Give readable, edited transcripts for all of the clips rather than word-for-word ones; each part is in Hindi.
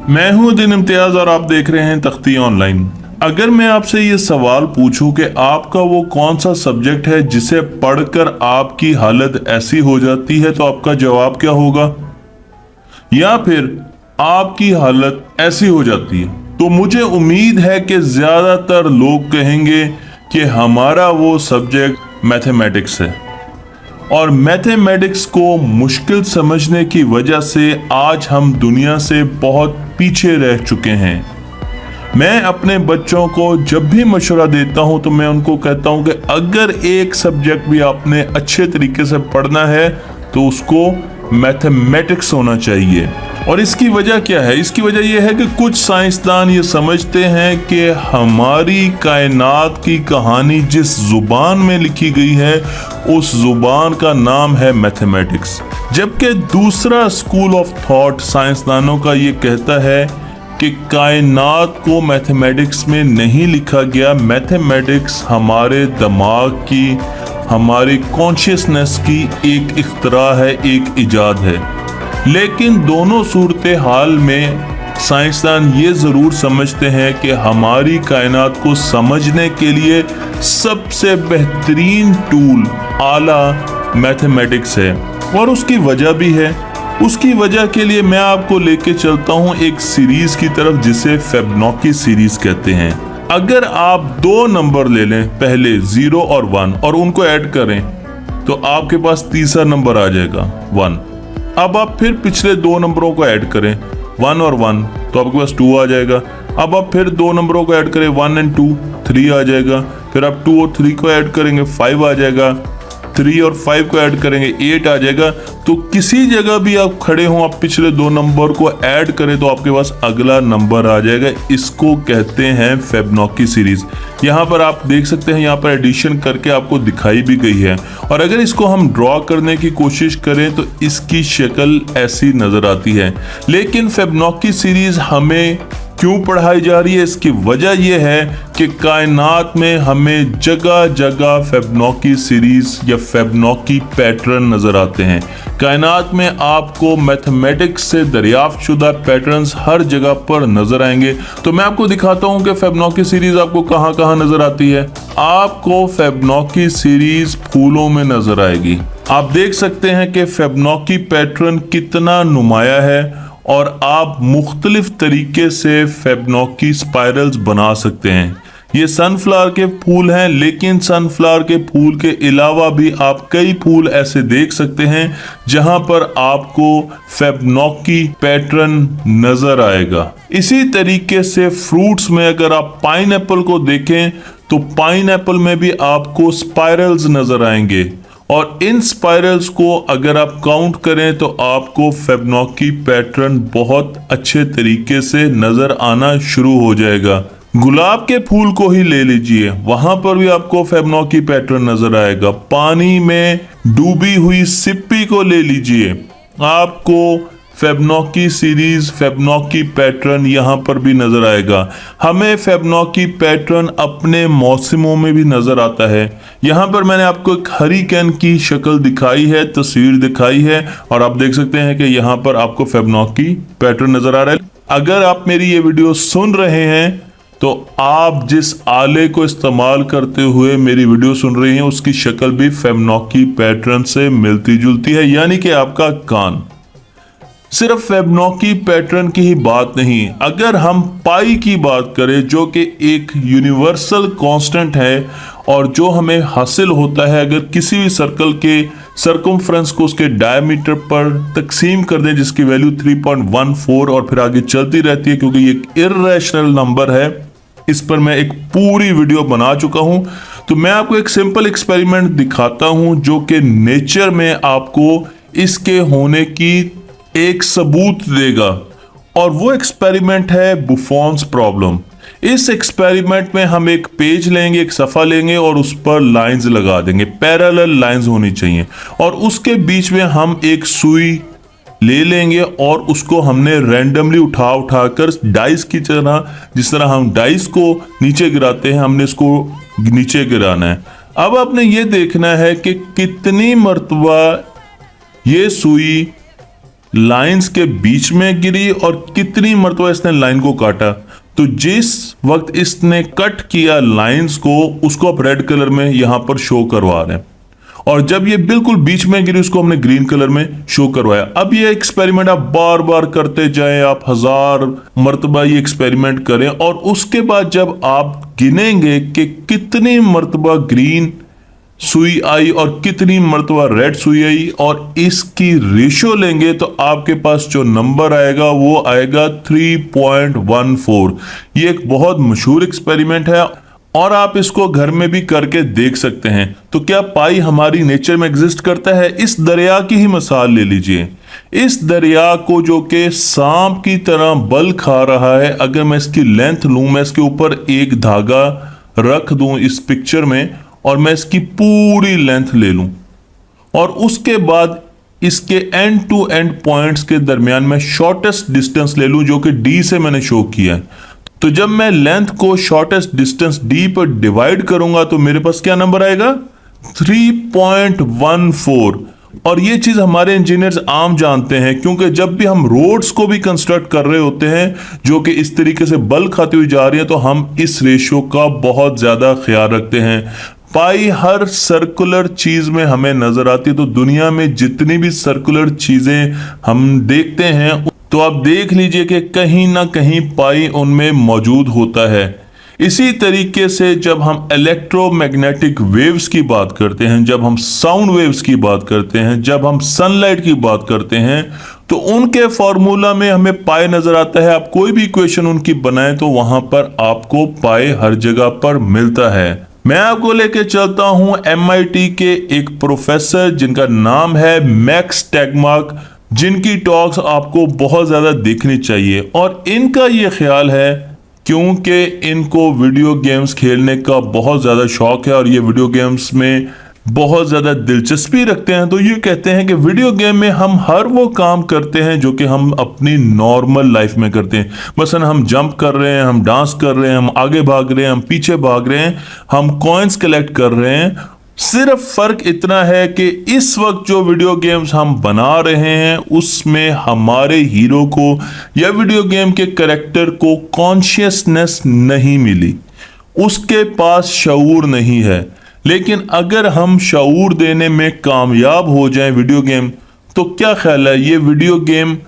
मैं हूं दिन इम्तियाज और आप देख रहे हैं तख्ती ऑनलाइन। अगर मैं आपसे ये सवाल पूछूं कि आपका वो कौन सा सब्जेक्ट है जिसे पढ़कर आपकी हालत ऐसी हो जाती है, तो आपका जवाब क्या होगा? या फिर आपकी हालत ऐसी हो जाती है? तो मुझे उम्मीद है कि ज्यादातर लोग कहेंगे कि हमारा वो सब्जेक्ट मैथमेटिक्स है। और मैथमेटिक्स को मुश्किल समझने की वजह से आज हम दुनिया से बहुत पीछे रह चुके हैं। मैं अपने बच्चों को जब भी मशवरा देता हूं तो मैं उनको कहता हूं कि अगर एक सब्जेक्ट भी आपने अच्छे तरीके से पढ़ना है तो उसको मैथमेटिक्स होना चाहिए। और इसकी वजह क्या है? इसकी वजह यह है कि कुछ साइंसदान ये समझते हैं कि हमारी कायनात की कहानी जिस जुबान में लिखी गई है उस जुबान का नाम है मैथमेटिक्स, जबकि दूसरा स्कूल ऑफ थॉट साइंसदानों का ये कहता है कि कायनात को मैथमेटिक्स में नहीं लिखा गया। मैथमेटिक्स हमारे दिमाग की, हमारी कॉन्शियसनेस की एक इख्तरा है, एक इजाद है। लेकिन दोनों सूरत हाल में साइंसदान ये ज़रूर समझते हैं कि हमारी कायनात को समझने के लिए सबसे बेहतरीन टूल आला मैथमेटिक्स है। और उसकी वजह भी है। उसकी वजह के लिए मैं आपको लेके चलता हूँ एक सीरीज़ की तरफ जिसे फिबोनाची सीरीज़ कहते हैं। अगर आप दो नंबर ले लें, पहले 0 और 1, और उनको ऐड करें तो आपके पास तीसरा नंबर आ जाएगा 1। अब आप फिर पिछले दो नंबरों को ऐड करें 1 और 1, तो आपके पास 2 आ जाएगा। अब आप फिर दो नंबरों को ऐड करें 1 और 2, 3 आ जाएगा। फिर आप 2 और 3 को ऐड करेंगे 5 आ जाएगा। 3 और 5 को ऐड करेंगे 8 आ जाएगा। तो किसी जगह भी आप खड़े हों, आप पिछले दो नंबर को ऐड करें तो आपके पास अगला नंबर आ जाएगा। इसको कहते हैं फिबोनाची सीरीज। यहाँ पर आप देख सकते हैं, यहाँ पर एडिशन करके आपको दिखाई भी गई है। और अगर इसको हम ड्रॉ करने की कोशिश करें तो इसकी शक्ल ऐसी नजर आती है। लेकिन फिबोनाची सीरीज हमें क्यों पढ़ाई जा रही है? इसकी वजह यह है कि कायनात में हमें जगह जगह फिबोनाची सीरीज या फिबोनाची पैटर्न नजर आते हैं। कायनात में आपको मैथमेटिक्स से दरियाफ्त शुदा पैटर्न्स हर जगह पर नजर आएंगे। तो मैं आपको दिखाता हूं कि फिबोनाची सीरीज आपको कहां कहां नजर आती है। आपको फिबोनाची सीरीज फूलों में नजर आएगी। आप देख सकते हैं कि फिबोनाची पैटर्न कितना नुमाया है और आप मुख्तलिफ तरीके से फिबोनाची स्पाइरल्स बना सकते हैं। ये सनफ्लावर के फूल हैं, लेकिन सनफ्लावर के फूल के अलावा भी आप कई फूल ऐसे देख सकते हैं जहां पर आपको फिबोनाची पैटर्न नजर आएगा। इसी तरीके से फ्रूट्स में अगर आप पाइनएप्पल को देखें तो पाइनएप्पल में भी आपको स्पाइरल्स नजर आएंगे। और इन स्पाइरल्स को अगर आप काउंट करें तो आपको फिबोनाची पैटर्न बहुत अच्छे तरीके से नजर आना शुरू हो जाएगा। गुलाब के फूल को ही ले लीजिए, वहां पर भी आपको फिबोनाची पैटर्न नजर आएगा। पानी में डूबी हुई सिप्पी को ले लीजिए, आपको फिबोनाची सीरीज, फिबोनाची पैटर्न यहां पर भी नजर आएगा। हमें फिबोनाची पैटर्न अपने मौसमों में भी नजर आता है। यहां पर मैंने आपको एक हरिकेन की शक्ल दिखाई है, तस्वीर दिखाई है, और आप देख सकते हैं कि यहां पर आपको फिबोनाची पैटर्न नजर आ रहा है। अगर आप मेरी ये वीडियो सुन रहे हैं तो आप जिस आले को इस्तेमाल करते हुए मेरी वीडियो सुन रहे हैं उसकी शक्ल भी फिबोनाची पैटर्न से मिलती जुलती है, यानी कि आपका कान। सिर्फ फिबोनाची पैटर्न की ही बात नहीं, अगर हम पाई की बात करें जो कि एक यूनिवर्सल कांस्टेंट है और जो हमें हासिल होता है अगर किसी भी सर्कल के सर्कमफ्रेंस को उसके डायमीटर पर तकसीम कर दें, जिसकी वैल्यू 3.14 और फिर आगे चलती रहती है, क्योंकि ये एक इर्रेशनल नंबर है। इस पर मैं एक पूरी वीडियो बना चुका हूं। तो मैं आपको एक सिंपल एक्सपेरिमेंट दिखाता हूं जो कि नेचर में आपको इसके होने की एक सबूत देगा, और वो एक्सपेरिमेंट है बुफॉन्स प्रॉब्लम। इस एक्सपेरिमेंट में हम एक पेज लेंगे, एक सफ़ा लेंगे और उस पर लाइंस लगा देंगे, पैरेलल लाइंस होनी चाहिए, और उसके बीच में हम एक सुई ले लेंगे और उसको हमने रैंडमली उठा कर डाइस की तरह, जिस तरह हम डाइस को नीचे गिराते हैं, हमने इसको नीचे गिराना है। अब आपने ये देखना है कि कितनी मर्तबा ये सुई लाइंस के बीच में गिरी और कितनी मरतबा इसने लाइन को काटा। तो जिस वक्त इसने कट किया लाइंस को, उसको आप रेड कलर में यहां पर शो करवा रहे हैं, और जब ये बिल्कुल बीच में गिरी उसको हमने ग्रीन कलर में शो करवाया। अब ये एक्सपेरिमेंट आप बार बार करते जाएं, आप 1000 मरतबा ये एक्सपेरिमेंट करें, और उसके बाद जब आप गिनेंगे कि कितनी मरतबा ग्रीन सुई आई और कितनी मरतबा रेड सुई आई और इसकी रेशियो लेंगे, तो आपके पास जो नंबर आएगा वो आएगा 3.14। ये एक बहुत मशहूर एक्सपेरिमेंट है और आप इसको घर में भी करके देख सकते हैं। तो क्या पाई हमारी नेचर में एग्जिस्ट करता है? इस दरिया की ही मिसाल ले लीजिए। इस दरिया को जो कि सांप की तरह बल खा रहा है, अगर मैं इसकी लेंथ लूं, मैं इसके ऊपर एक धागा रख दूं इस पिक्चर में और मैं इसकी पूरी लेंथ ले लूं और उसके बाद इसके एंड टू एंड पॉइंट्स के दरमियान में शॉर्टेस्ट डिस्टेंस ले लूं जो कि डी से मैंने शो किया है, तो जब मैं लेंथ को शॉर्टेस्ट डिस्टेंस डी पर डिवाइड करूंगा तो मेरे पास क्या नंबर आएगा? 3.14। और ये चीज हमारे इंजीनियर्स आम जानते हैं, क्योंकि जब भी हम रोड्स को भी कंस्ट्रक्ट कर रहे होते हैं जो कि इस तरीके से बल खाती हुई जा रही है, तो हम इस रेशियो का बहुत ज्यादा ख्याल रखते हैं। पाई हर सर्कुलर चीज में हमें नजर आती है, तो दुनिया में जितनी भी सर्कुलर चीजें हम देखते हैं तो आप देख लीजिए कि कहीं ना कहीं पाई उनमें मौजूद होता है। इसी तरीके से जब हम इलेक्ट्रोमैग्नेटिक वेव्स की बात करते हैं, जब हम साउंड वेव्स की बात करते हैं, जब हम सनलाइट की बात करते हैं, तो उनके फॉर्मूला में हमें पाई नजर आता है। आप कोई भी इक्वेशन उनकी बनाएं तो वहां पर आपको पाई हर जगह पर मिलता है। मैं आपको लेके चलता हूं MIT के एक प्रोफेसर जिनका नाम है मैक्स टेगमार्क, जिनकी टॉक्स आपको बहुत ज्यादा देखनी चाहिए। और इनका ये ख्याल है, क्योंकि इनको वीडियो गेम्स खेलने का बहुत ज़्यादा शौक है और ये वीडियो गेम्स में बहुत ज़्यादा दिलचस्पी रखते हैं, तो ये कहते हैं कि वीडियो गेम में हम हर वो काम करते हैं जो कि हम अपनी नॉर्मल लाइफ में करते हैं। मसलन हम जंप कर रहे हैं, हम डांस कर रहे हैं, हम आगे भाग रहे हैं, हम पीछे भाग रहे हैं, हम कॉइन्स कलेक्ट कर रहे हैं। सिर्फ फर्क इतना है कि इस वक्त जो वीडियो गेम्स हम बना रहे हैं उसमें हमारे हीरो को या वीडियो गेम के कैरेक्टर को कॉन्शियसनेस नहीं मिली, उसके पास शऊर नहीं है। लेकिन अगर हम शऊर देने में कामयाब हो जाएं वीडियो गेम, तो क्या ख्याल है, ये वीडियो गेम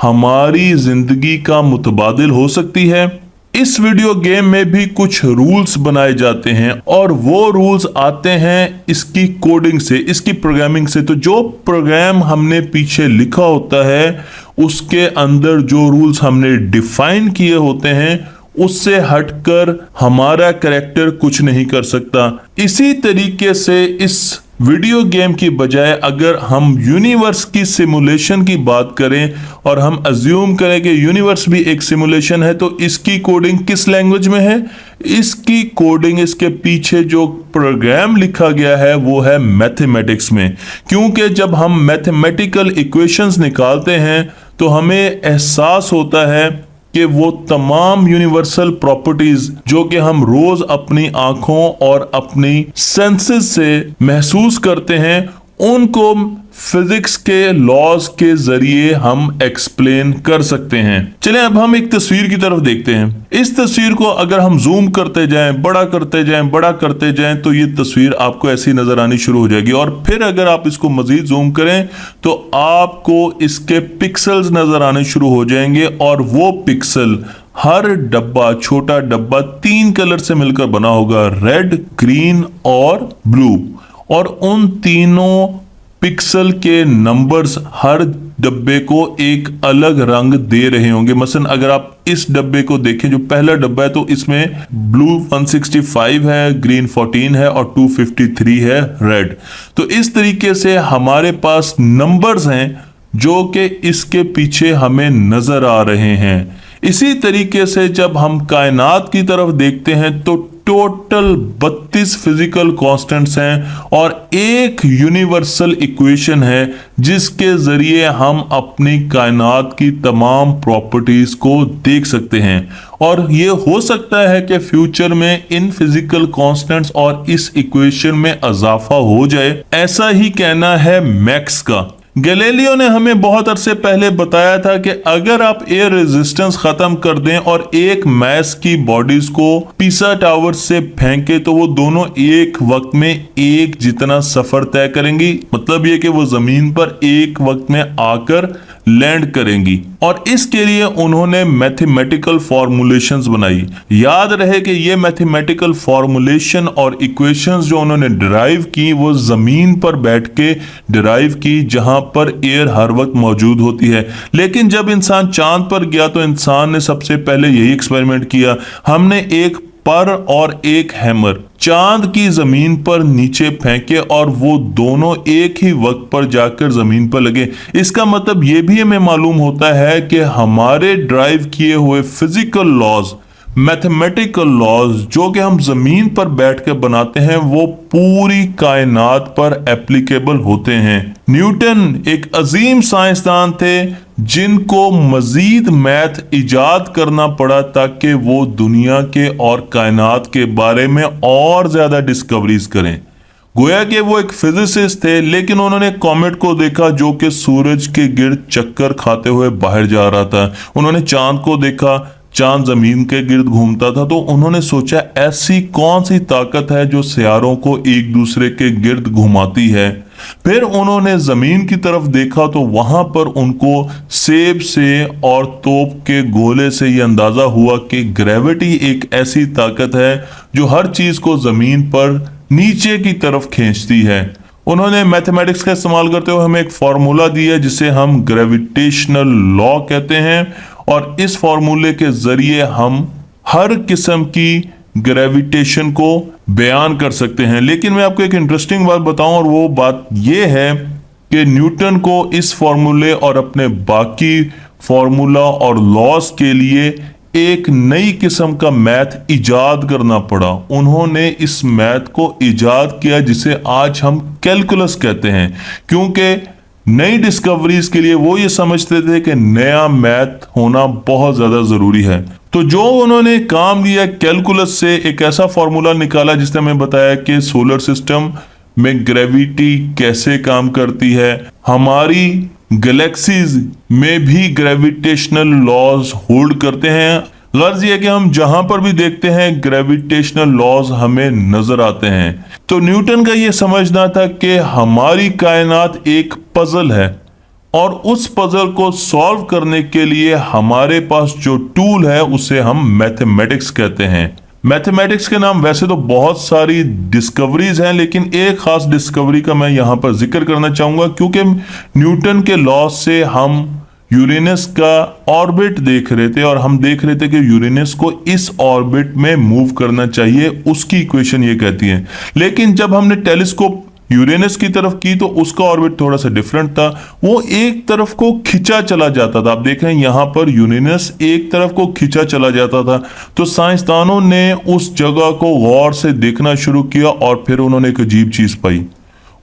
हमारी जिंदगी का मुतबादिल हो सकती है। इस वीडियो गेम में भी कुछ रूल्स बनाए जाते हैं और वो रूल्स आते हैं इसकी कोडिंग से, इसकी प्रोग्रामिंग से। तो जो प्रोग्राम हमने पीछे लिखा होता है उसके अंदर जो रूल्स हमने डिफाइन किए होते हैं उससे हटकर हमारा कैरेक्टर कुछ नहीं कर सकता। इसी तरीके से इस वीडियो गेम की बजाय अगर हम यूनिवर्स की सिमुलेशन की बात करें और हम अज्यूम करें कि यूनिवर्स भी एक सिमुलेशन है, तो इसकी कोडिंग किस लैंग्वेज में है? इसकी कोडिंग, इसके पीछे जो प्रोग्राम लिखा गया है वो है मैथमेटिक्स में। क्योंकि जब हम मैथमेटिकल इक्वेशंस निकालते हैं तो हमें एहसास होता है कि वो तमाम यूनिवर्सल प्रॉपर्टीज जो कि हम रोज अपनी आंखों और अपनी सेंसेस से महसूस करते हैं, उनको फिजिक्स के लॉज के जरिए हम एक्सप्लेन कर सकते हैं। चलें अब हम एक तस्वीर की तरफ देखते हैं। इस तस्वीर को अगर हम जूम करते जाएं, बड़ा करते जाएं, बड़ा करते जाएं, तो ये तस्वीर आपको ऐसी नजर आनी शुरू हो जाएगी। और फिर अगर आप इसको मजीद जूम करें तो आपको इसके पिक्सल्स नजर आने शुरू हो जाएंगे। और वो पिक्सल, हर डब्बा, छोटा डब्बा 3 कलर से मिलकर बना होगा, रेड, ग्रीन और ब्लू। और उन तीनों पिक्सल के नंबर्स हर डब्बे को एक अलग रंग दे रहे होंगे। मसलन अगर आप इस डब्बे को देखें, जो पहला डब्बा है, तो इसमें ब्लू 165 है, ग्रीन 14 है और 253 है रेड। तो इस तरीके से हमारे पास नंबर्स हैं जो कि इसके पीछे हमें नजर आ रहे हैं। इसी तरीके से जब हम कायनात की तरफ देखते हैं तो टोटल 32 फिजिकल कांस्टेंट्स हैं और एक यूनिवर्सल इक्वेशन है जिसके जरिए हम अपनी कायनात की तमाम प्रॉपर्टीज को देख सकते हैं। और ये हो सकता है कि फ्यूचर में इन फिजिकल कांस्टेंट्स और इस इक्वेशन में इजाफा हो जाए, ऐसा ही कहना है मैक्स का। गैलीलियो ने हमें बहुत अरसे पहले बताया था कि अगर आप एयर रेजिस्टेंस खत्म कर दें और एक मैस की बॉडीज को पीसा टावर से फेंके तो वो दोनों एक वक्त में एक जितना सफर तय करेंगी। मतलब ये कि वो जमीन पर एक वक्त में आकर लैंड करेंगी, और इसके लिए उन्होंने मैथमेटिकल फॉर्मूलेशंस बनाई। याद रहे कि ये मैथमेटिकल फॉर्मूलेशन और इक्वेशंस जो उन्होंने डिराइव की वो जमीन पर बैठ के डिराइव की, जहां पर एयर हर वक्त मौजूद होती है। लेकिन जब इंसान चांद पर गया तो इंसान ने सबसे पहले यही एक्सपेरिमेंट किया। हमने एक पर और एक हैमर चांद की जमीन पर नीचे फेंके और वो दोनों एक ही वक्त पर जाकर जमीन पर लगे। इसका मतलब ये भी हमें मालूम होता है कि हमारे ड्राइव किए हुए फिजिकल लॉज, मैथमेटिकल लॉज जो कि हम जमीन पर बैठ कर बनाते हैं, वो पूरी कायनात पर एप्लीकेबल होते हैं। न्यूटन एक अजीम साइंसदान थे जिनको मजीद मैथ इजाद करना पड़ा ताकि वो दुनिया के और कायनात के बारे में और ज्यादा डिस्कवरीज करें। गोया कि वो एक फिजिसिस्ट थे, लेकिन उन्होंने कॉमेट को देखा जो कि सूरज के गिर्द चक्कर खाते हुए बाहर जा रहा था। उन्होंने चांद को देखा, चांद जमीन के गिर्द घूमता था। तो उन्होंने सोचा ऐसी कौन सी ताकत है जो सियारों को एक दूसरे के गिर्द घुमाती है। फिर उन्होंने जमीन की तरफ देखा तो वहां पर उनको सेब से और तोप के गोले से यह अंदाजा हुआ कि ग्रेविटी एक ऐसी ताकत है जो हर चीज को जमीन पर नीचे की तरफ खींचती है। उन्होंने मैथमेटिक्स का इस्तेमाल करते हुए हमें एक फॉर्मूला दिया जिसे हम ग्रेविटेशनल लॉ कहते हैं, और इस फॉर्मूले के जरिए हम हर किस्म की ग्रेविटेशन को बयान कर सकते हैं। लेकिन मैं आपको एक इंटरेस्टिंग बात बताऊं, और वो बात यह है कि न्यूटन को इस फॉर्मूले और अपने बाकी फॉर्मूला और लॉस के लिए एक नई किस्म का मैथ इजाद करना पड़ा। उन्होंने इस मैथ को इजाद किया जिसे आज हम कैलकुलस कहते हैं, क्योंकि नई डिस्कवरीज के लिए वो ये समझते थे कि नया मैथ होना बहुत ज्यादा जरूरी है। तो जो उन्होंने काम लिया कैलकुलस से, एक ऐसा फॉर्मूला निकाला जिसने हमें बताया कि सोलर सिस्टम में ग्रेविटी कैसे काम करती है, हमारी गैलेक्सीज में भी ग्रेविटेशनल लॉज होल्ड करते हैं। गर्ज ये कि हम जहां पर भी देखते हैं ग्रेविटेशनल लॉज हमें नजर आते हैं। तो न्यूटन का ये समझना था कि हमारी कायनात एक पजल है और उस पजल को सॉल्व करने के लिए हमारे पास जो टूल है उसे हम मैथमेटिक्स कहते हैं। मैथमेटिक्स के नाम वैसे तो बहुत सारी डिस्कवरीज हैं, लेकिन एक खास डिस्कवरी का मैं यहां पर जिक्र करना चाहूंगा, क्योंकि न्यूटन के लॉ से हम यूरेनस का ऑर्बिट देख रहे थे और हम देख रहे थे कि यूरेनस को इस ऑर्बिट में मूव करना चाहिए, उसकी इक्वेशन ये कहती है। लेकिन जब हमने टेलीस्कोप यूरेनस की तरफ की तो उसका ऑर्बिट थोड़ा सा डिफरेंट था, वो एक तरफ को खिंचा चला जाता था। आप देख रहे हैं यहां पर यूरेनस एक तरफ को खिंचा चला जाता था। तो साइंसदानों ने उस जगह को गौर से देखना शुरू किया और फिर उन्होंने एक अजीब चीज पाई।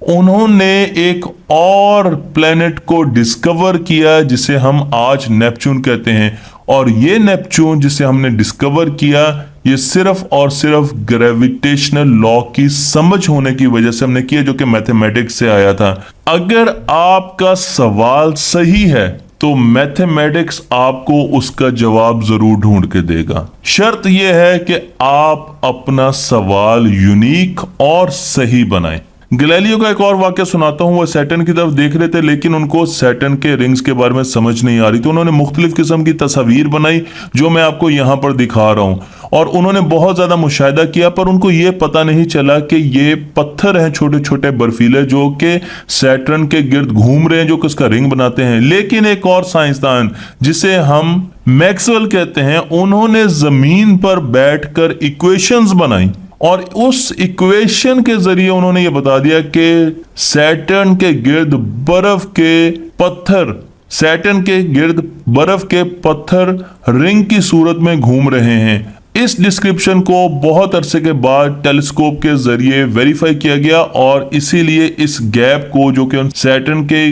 उन्होंने एक और प्लेनेट को डिस्कवर किया जिसे हम आज नेपच्यून कहते हैं, और ये नेपच्यून जिसे हमने डिस्कवर किया ये सिर्फ और सिर्फ ग्रेविटेशनल लॉ की समझ होने की वजह से हमने किया, जो कि मैथमेटिक्स से आया था। अगर आपका सवाल सही है तो मैथमेटिक्स आपको उसका जवाब जरूर ढूंढ के देगा। शर्त यह है कि आप अपना सवाल यूनिक और सही बनाएं। गैलीलियो का एक और वाक्य सुनाता हूं। वो सैटर्न की तरफ देख रहे थे, लेकिन उनको सैटर्न के रिंग्स के बारे में समझ नहीं आ रही, तो उन्होंने मुख्तलिफ किस्म की तस्वीर बनाई जो मैं आपको यहां पर दिखा रहा हूं। और उन्होंने बहुत ज्यादा मुशाहिदा किया, पर उनको ये पता नहीं चला कि ये पत्थर हैं छोटे छोटे बर्फीले जो कि सैटर्न के गिर्द घूम रहे हैं, जो कि उसका रिंग बनाते हैं। लेकिन एक और साइंसदान जिसे हम मैक्सवेल कहते हैं, उन्होंने जमीन पर बैठकर इक्वेशंस बनाई और उस इक्वेशन के जरिए उन्होंने ये बता दिया कि सैटर्न के गिर्द बर्फ के पत्थर, सैटर्न के गिर्द बर्फ के पत्थर रिंग की सूरत में घूम रहे हैं। इस डिस्क्रिप्शन को बहुत अरसे के बाद टेलीस्कोप के जरिए वेरीफाई किया गया और इसीलिए इस गैप को, जो कि सैटर्न के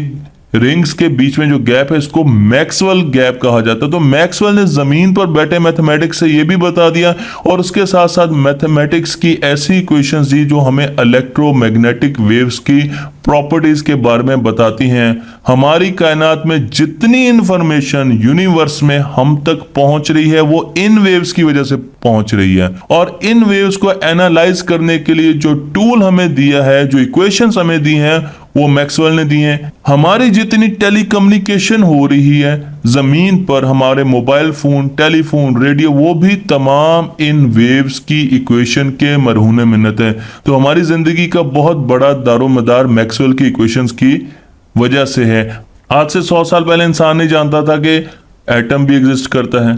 रिंग्स के बीच में जो गैप है, इसको मैक्सवेल गैप कहा जाता है। तो मैक्सवेल ने जमीन पर बैठे मैथमेटिक्स से ये भी बता दिया और उसके साथ साथ मैथमेटिक्स की ऐसी इक्वेशंस दी जो हमें इलेक्ट्रोमैग्नेटिक वेव्स की प्रॉपर्टीज के बारे में बताती हैं। हमारी कायनात में जितनी इंफॉर्मेशन यूनिवर्स में हम तक पहुंच रही है वो इन वेव्स की वजह से पहुंच रही है, और इन वेव्स को एनालाइज करने के लिए जो टूल हमें दिया है, जो इक्वेशंस हमें दी हैं, वो मैक्सवेल ने दी हैं। हमारी जितनी टेलीकम्युनिकेशन हो रही है जमीन पर, हमारे मोबाइल फोन, टेलीफोन, रेडियो, वो भी तमाम इन वेव्स की इक्वेशन के मरहून मिन्नत है। तो हमारी जिंदगी का बहुत बड़ा दारोमदार मैक्सवेल की इक्वेशंस की वजह से है। आज से 100 साल पहले इंसान नहीं जानता था कि एटम भी एग्जिस्ट करता है,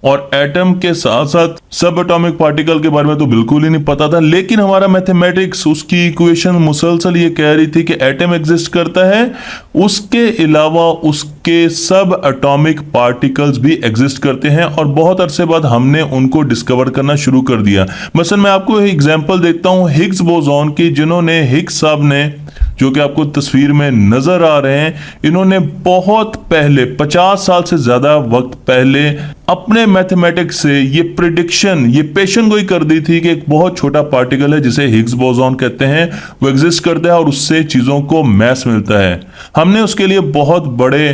और एटम के साथ साथ सब एटॉमिक पार्टिकल के बारे में तो बिल्कुल ही नहीं पता था। लेकिन हमारा मैथमेटिक्स, उसकी इक्वेशन मुसलसल ये कह रही थी कि एटम एग्जिस्ट करता है, उसके अलावा उसके सब एटॉमिक पार्टिकल्स भी एग्जिस्ट करते हैं, और बहुत अरसे बाद हमने उनको डिस्कवर करना शुरू कर दिया। मसलन मैं आपको एक एग्जांपल देता हूं हिग्स बोसॉन की, जिन्होंने हिग्स साहब ने, जो कि आपको तस्वीर में नजर आ रहे हैं, इन्होंने बहुत पहले 50 साल से ज्यादा वक्त पहले अपने मैथमेटिक्स से ये प्रिडिक्शन, ये पेशन गोई कर दी थी कि एक बहुत छोटा पार्टिकल है जिसे हिग्स बोसॉन कहते हैं, वो एग्जिस्ट करता है और उससे चीजों को मैस मिलता है। हमने उसके लिए बहुत बड़े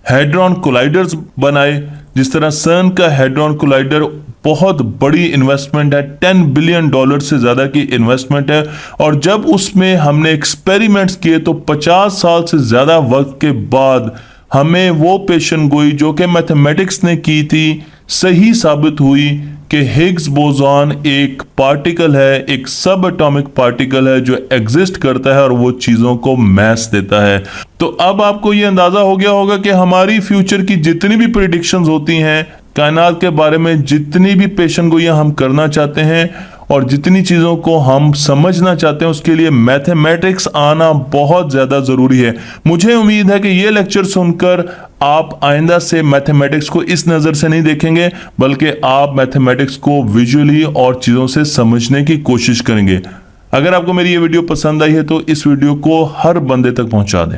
हेड्रॉन कोलाइडर्स बनाए, जिस तरह सर्न का हेड्रॉन कोलाइडर बहुत बड़ी इन्वेस्टमेंट है, $10 बिलियन से ज्यादा की इन्वेस्टमेंट है। और जब उसमें हमने एक्सपेरिमेंट्स किए तो 50 साल से ज्यादा वक्त के बाद हमें वो पेशन गोई जो कि मैथमेटिक्स ने की थी सही साबित हुई कि हिग्स बोसॉन एक पार्टिकल है, एक सब एटॉमिक पार्टिकल है जो एग्जिस्ट करता है और वो चीजों को मैस देता है। तो अब आपको ये अंदाजा हो गया होगा कि हमारी फ्यूचर की जितनी भी प्रिडिक्शंस होती हैं, कायनात के बारे में जितनी भी पेशन गोइयां हम करना चाहते हैं और जितनी चीज़ों को हम समझना चाहते हैं, उसके लिए मैथमेटिक्स आना बहुत ज़्यादा ज़रूरी है। मुझे उम्मीद है कि ये लेक्चर सुनकर आप आइंदा से मैथमेटिक्स को इस नज़र से नहीं देखेंगे, बल्कि आप मैथमेटिक्स को विजुअली और चीज़ों से समझने की कोशिश करेंगे। अगर आपको मेरी ये वीडियो पसंद आई है तो इस वीडियो को हर बंदे तक पहुंचा दें।